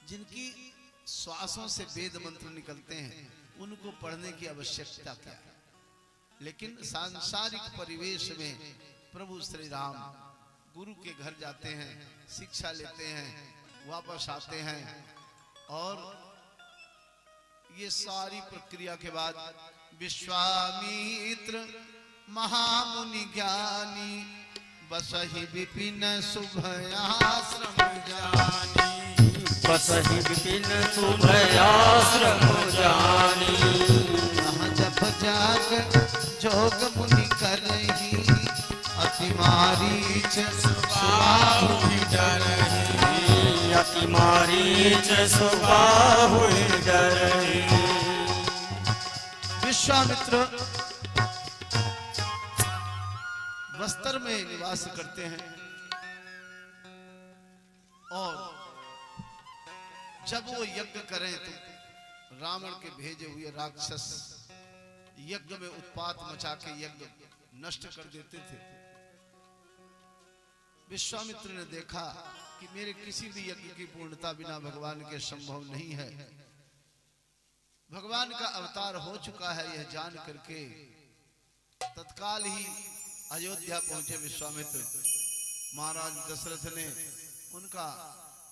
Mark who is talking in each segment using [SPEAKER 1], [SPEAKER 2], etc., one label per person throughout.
[SPEAKER 1] जिनकी श्वासों से वेद मंत्र निकलते हैं उनको पढ़ने की आवश्यकता क्या है। लेकिन सांसारिक परिवेश में प्रभु श्री राम गुरु के घर जाते हैं, शिक्षा लेते हैं, वापस आते हैं और ये सारी प्रक्रिया के बाद विश्वामित्र महामुनि ज्ञानी बसहि विपिन शुभयाश्रम जानी,
[SPEAKER 2] बसहि विपिन शुभयाश्रम जानी।
[SPEAKER 1] जप जाग जोग मुनि करही अति मारीच सुबाहु
[SPEAKER 2] डरहि, अति मारीच सुबाहु डरहि।
[SPEAKER 1] विश्वामित्र बस्तर में निवास करते हैं और जब वो यज्ञ करें तो रावण के भेजे हुए राक्षस यज्ञ में उत्पात मचा के यज्ञ नष्ट कर देते थे। विश्वामित्र ने देखा कि मेरे किसी भी यज्ञ की पूर्णता बिना भगवान के संभव नहीं है। भगवान का अवतार हो चुका है यह जान करके तत्काल ही अयोध्या पहुंचे विश्वामित्र। महाराज दशरथ ने उनका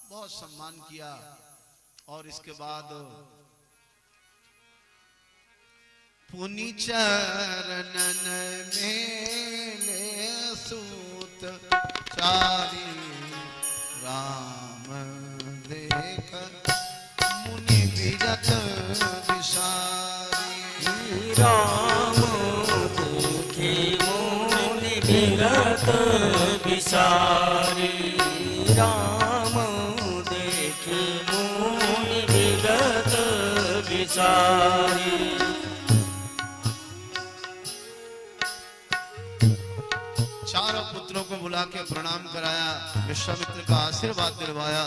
[SPEAKER 1] बहुत सम्मान किया और इसके बाद पुनि चरणन मेले सूत चारी राम देख मुनि विरत विसारी।
[SPEAKER 2] राम देखे मुनि विरत विसारी, राम देखे मुनि विरत विसारी।
[SPEAKER 1] चारों पुत्रों को बुला के प्रणाम कराया, विश्वामित्र का आशीर्वाद दिलवाया,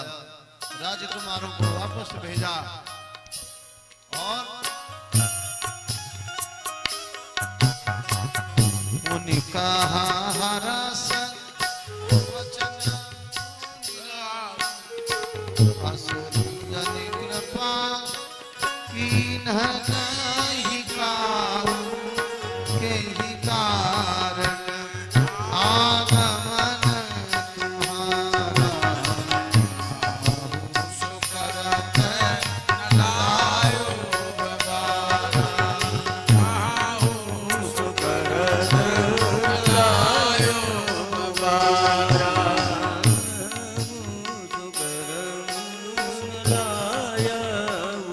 [SPEAKER 1] राजकुमारों को वापस भेजा और मुनि कहा हरस वचन असुरजन कृपा कीन्ह नहीं काहू के ही कारण आगमन तुम्हारा सुकरत लायो
[SPEAKER 2] सुकरत लायो बारा, सुकरत लायो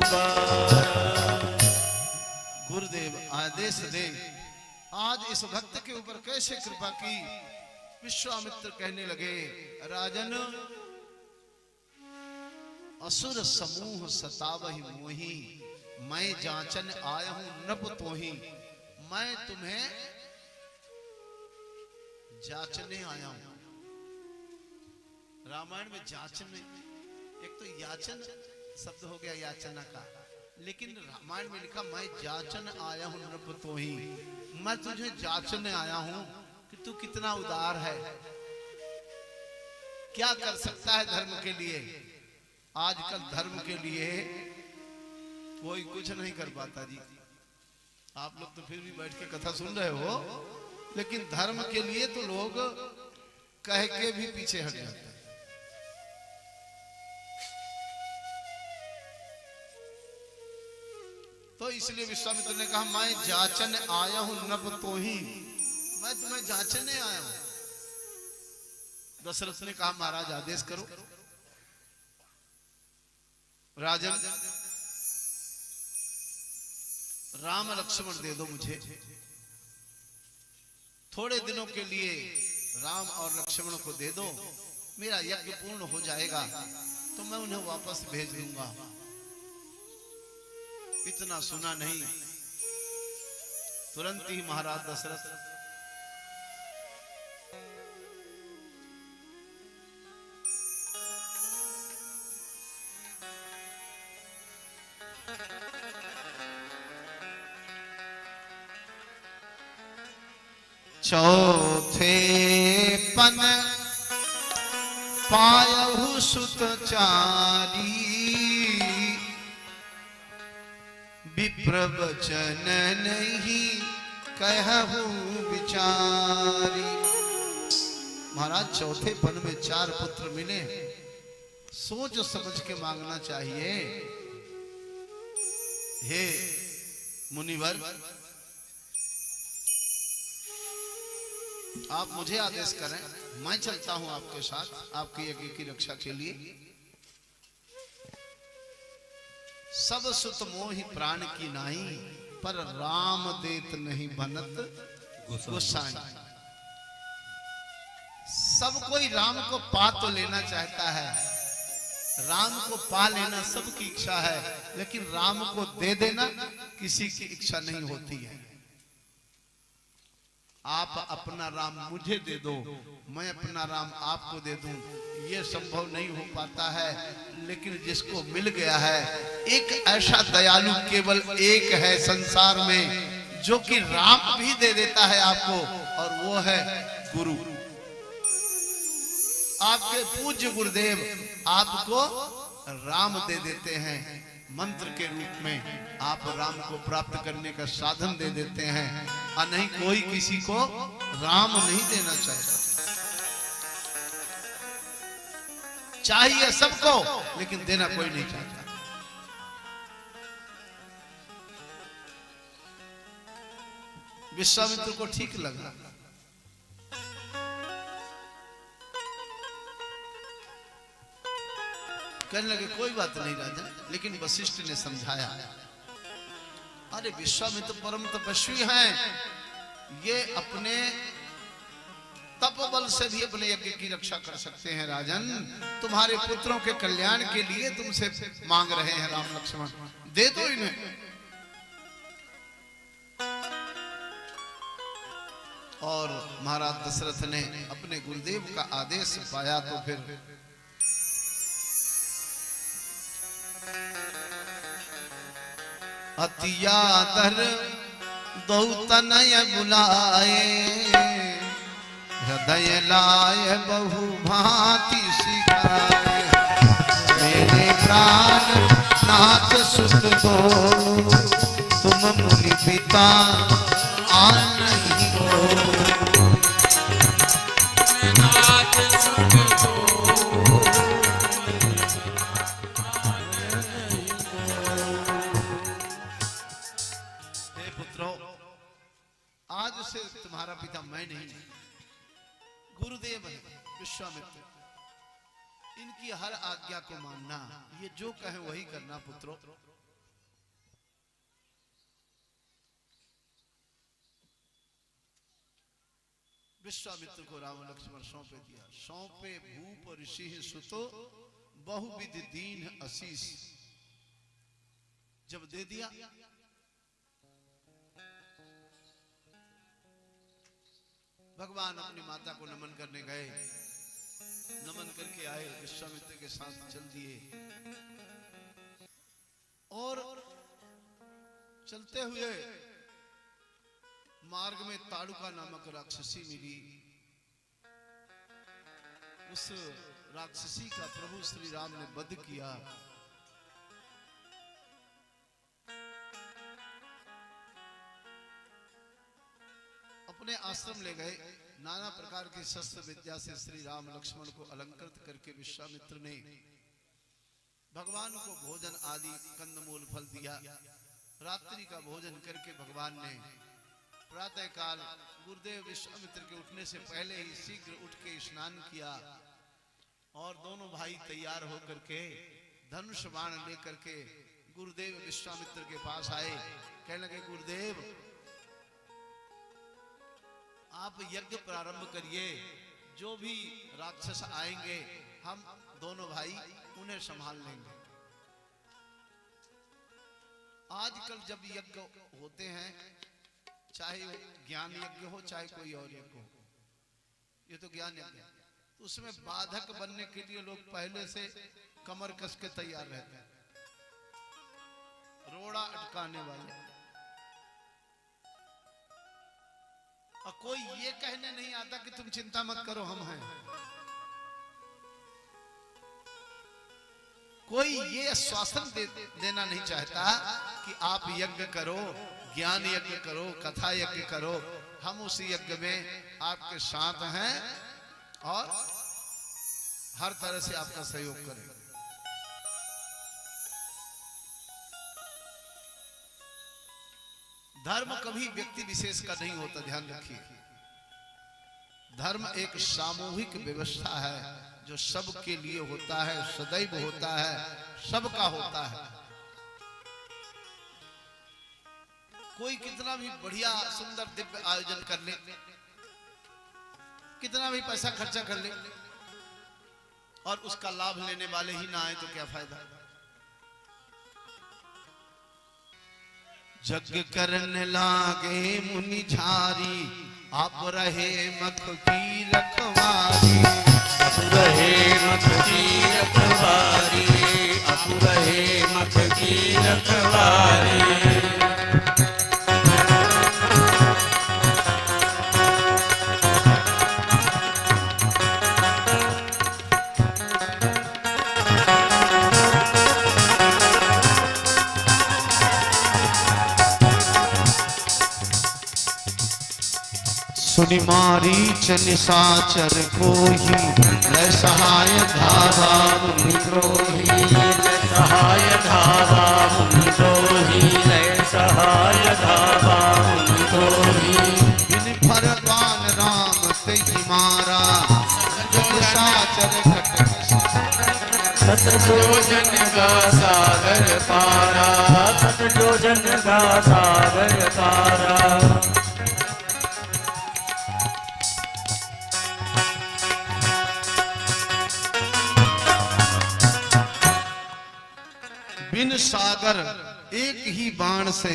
[SPEAKER 2] बारा।
[SPEAKER 1] गुरुदेव आदेश दे, आज इस भक्त के ऊपर कैसे कृपा की। विश्वामित्र कहने लगे, राजन असुर समूह सतावहि मोहि, मैं जांचन आया हूं नभ तोहि। मैं तुम्हें जांचने आया हूं। रामायण में जांचने, एक तो याचन शब्द हो गया याचना का, लेकिन रामायण में लिखा मैं जांचन आया हूं नभ तोहि। मैं तुझे जांचने आया हूं कि तू कितना उदार है, क्या कर सकता है धर्म के लिए। आजकल धर्म के लिए कोई कुछ नहीं कर पाता जी। आप लोग तो फिर भी बैठ के कथा सुन रहे हो, लेकिन धर्म के लिए तो लोग कह के भी पीछे हट जाते हैं। तो इसलिए विश्वामित्र ने कहा मैं जांचन आया हूं नभ तोहि, मैं तुम्हें जांचने आया हूं। दशरथ ने कहा महाराज आदेश करो। राजन राम लक्ष्मण दे दो मुझे, थोड़े दिनों के लिए राम और लक्ष्मण को दे दो, मेरा यज्ञ पूर्ण हो जाएगा तो मैं उन्हें वापस भेज दूंगा। इतना सुना नहीं, तुरंत ही महाराज दशरथ चौथे पन पायहु सुत चारी, प्रवचन नहीं कहूं विचारी। महाराज चौथे पन में 4 पुत्र मिले, सोच समझ के मांगना चाहिए। हे मुनिवर, आप मुझे आदेश करें, मैं चलता हूं आपके साथ आपके यज्ञ की रक्षा के लिए। सब सुत मोहि प्राण की नाई, पर राम देत नहीं बनत गोसाई। सब कोई राम को पा तो लेना चाहता है, राम को पा लेना सबकी इच्छा है, लेकिन राम को दे देना किसी की इच्छा नहीं होती है। आप अपना राम मुझे दे दो, मैं अपना राम आपको दे दूं, ये संभव नहीं हो पाता है। लेकिन जिसको मिल गया है, एक ऐसा दयालु केवल एक है संसार में जो कि राम भी दे देता है आपको, और वो है गुरु। आपके पूज्य गुरुदेव आपको राम दे देते हैं, मंत्र के रूप में आप राम को प्राप्त करने का साधन दे देते हैं। और नहीं, कोई किसी को राम नहीं देना चाहता, चाहिए सबको, लेकिन देना कोई नहीं चाहता। विश्वामित्र को ठीक लगा, कहने लगे कोई बात नहीं राजा। लेकिन वशिष्ठ ने समझाया, अरे विश्वामित्र परम तपस्वी हैं, ये अपने तप बल से भी अपने यज्ञ की रक्षा कर सकते हैं। राजन, तुम्हारे पुत्रों के कल्याण के लिए तुमसे मांग रहे हैं राम लक्ष्मण, दे दो इन्हें। और महाराज दशरथ ने अपने गुरुदेव का आदेश पाया तो फिर अतियादर दौतनय बुलाए, हृदय लाय बहु भांति सिखाए। मेरे प्राण नाथ सुत दो, तुम मुनि पिता आन नहीं हो। आज से तुम्हारा पिता मैं नहीं, गुरुदेव है विश्वामित्र। इनकी हर आज्ञा को मानना, ये जो कहे वही करना पुत्रों। विश्वामित्र को राम लक्ष्मण सौंपे दिया। सौंपे भूप ऋषि सुतो, बहुविध दीन आशीष। जब दे दिया, भगवान अपनी माता को नमन करने गए, नमन करके आए, विश्वामित्र के साथ चल दिए। और चलते हुए मार्ग में ताड़ुका नामक राक्षसी मिली। उस राक्षसी का प्रभु श्री राम ने वध किया। अपने आश्रम ले गए। नाना प्रकार की शस्त्र विद्या से श्री राम लक्ष्मण को अलंकृत करके विश्वामित्र ने भगवान को भोजन आदि कंदमूल फल दिया। रात्रि का भोजन करके भगवान ने प्रातः काल गुरुदेव विश्वामित्र के उठने से पहले ही शीघ्र उठ के स्नान किया। और दोनों भाई तैयार होकर के धनुष बाण लेकर के गुरुदेव विश्वामित्र के पास आए। कहने लगे, गुरुदेव आप यज्ञ प्रारंभ करिए, जो भी राक्षस आएंगे हम दोनों भाई उन्हें संभाल लेंगे। आजकल जब यज्ञ होते हैं, चाहे ज्ञान यज्ञ हो चाहे कोई और यज्ञ हो, ये तो ज्ञान यज्ञ है, तो उसमें बाधक बनने के लिए लोग पहले से कमर कस के तैयार रहते हैं, रोड़ा अटकाने वाले। और कोई ये कहने नहीं आता कि तुम चिंता मत करो हम हैं। कोई ये आश्वासन देना नहीं चाहता कि आप यज्ञ करो, ज्ञान यज्ञ करो, कथा यज्ञ करो, हम उस यज्ञ में आपके साथ हैं और हर तरह से आपका सहयोग करें। धर्म कभी व्यक्ति विशेष का नहीं होता, ध्यान रखिए। धर्म एक सामूहिक व्यवस्था है जो सबके लिए होता है, सदैव होता है, सबका होता है। कोई कितना भी बढ़िया सुंदर दिव्य आयोजन कर ले, कितना भी पैसा खर्चा कर ले और उसका लाभ लेने वाले ही ना आए तो क्या फायदा। यज्ञ करने लागे मुनि झारी, आप रहे मख की रखवारी।
[SPEAKER 2] आप रहे मख की रखवारी, आप रहे मख की रखवारी।
[SPEAKER 1] सुनि मारीच निशाचर कोहि, लय सहाय धावा मुनि द्रोही।
[SPEAKER 2] सहाय धावा मुनि द्रोही, लय सहाय धावा मुनि द्रोही।
[SPEAKER 1] बिन फरमान राम तेहि मारा, निशाचर कट
[SPEAKER 2] सत जोजन का सागर पारा, सत जोजन का सागर पारा।
[SPEAKER 1] बिन सागर एक ही बाण से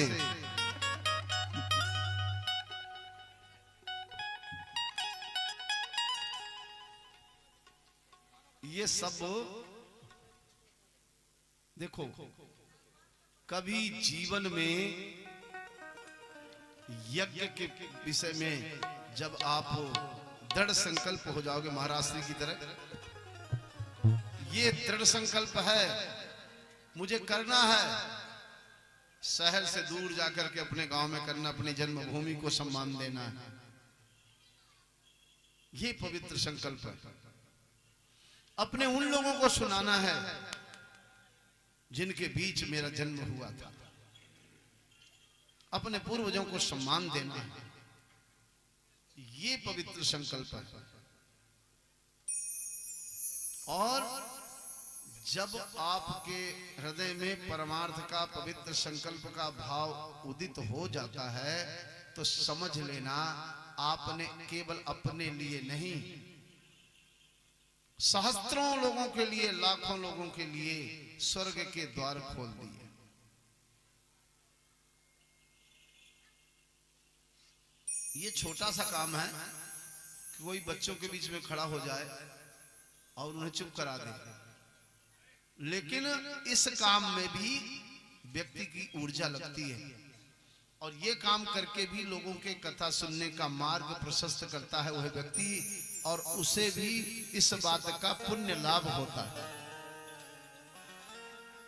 [SPEAKER 1] ये सब देखो, कभी जीवन में यज्ञ के विषय में जब आप दृढ़ संकल्प हो जाओगे, महाराज श्री की तरह, ये दृढ़ संकल्प है मुझे करना है, शहर से दूर जाकर के अपने गांव में करना, अपनी जन्मभूमि को सम्मान देना है, ये पवित्र संकल्प है। अपने उन लोगों को सुनाना है जिनके बीच मेरा जन्म हुआ था, अपने पूर्वजों को सम्मान देना है, ये पवित्र संकल्प है। और जब आपके हृदय में परमार्थ का पवित्र संकल्प का भाव उदित हो जाता है तो समझ लेना आपने केवल अपने लिए नहीं, सहस्त्रों लोगों के लिए, लाखों लोगों के लिए स्वर्ग के द्वार खोल दिए। ये छोटा सा काम है कि कोई बच्चों के बीच में खड़ा हो जाए और उन्हें चुप करा दे, लेकिन इस काम में भी व्यक्ति की ऊर्जा लगती है और ये काम करके भी लोगों के कथा सुनने का मार्ग प्रशस्त करता है वह व्यक्ति, और उसे भी इस बात का पुण्य लाभ होता है।